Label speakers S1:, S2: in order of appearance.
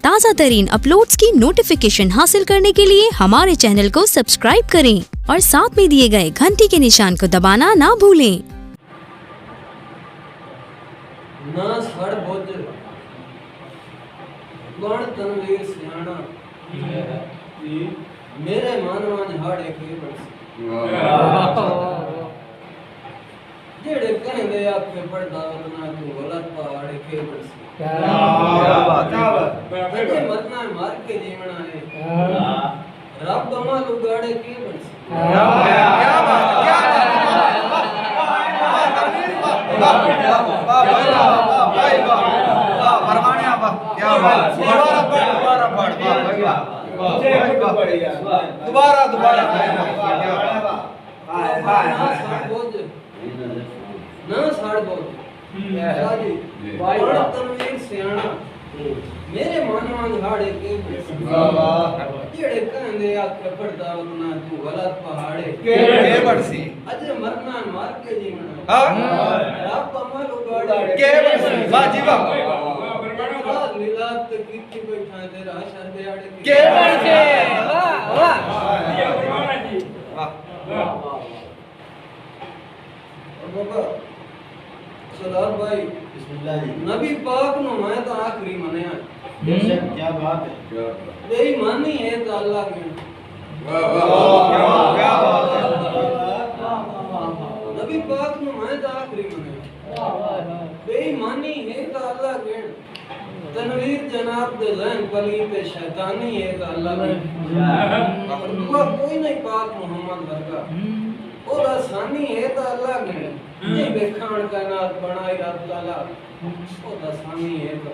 S1: ताज़ा तरीन अपलोड्स की नोटिफिकेशन हासिल करने के लिए हमारे चैनल को सब्सक्राइब करें और साथ में दिए गए घंटी के निशान को दबाना ना भूलें।
S2: ना सड़ बोझ गण तनवीर सियाणा मेरे मानवा निहाड़े के बरसी जेड़े कहंदे आखे पड़दा वतना तू गलत पहाड़े के बरसी क्या बात है मरना मार के जीवना है रब अमल उगाड़े के बरसी क्या बात दोबारा ना साड़ बोल तनवीर सियाणा मेरे मानवा निहाड़े के जेड़े कहंदे आखे पड़दा वतना तू गलत पहाड़े के बरसी अजे मरना मार के जीवना रब अमल उगाड़े के बरसी वाह जी वाह लीलात कीती बैठा तेरा शर दिहाड़े के बरसी वाह बाबा सरदार भाई बिस्मिल्लाह नबी पाक नु मैं तो आखिरी मने क्या बात है बेईमानी है तो अल्लाह के वाह क्या बात है नबी पाक नु मैं तो आखिरी मने बेईमानी है तो अल्लाह के तनवीर जनाब दे ज़हन पली पे शैतानी है तो अल्लाह के दुआ कोई नहीं पाक मोहम्मद वर्गा और आसानी है तो अल्लाह के ये बेखान का नाथ बनाई रब ताला और आसानी है तो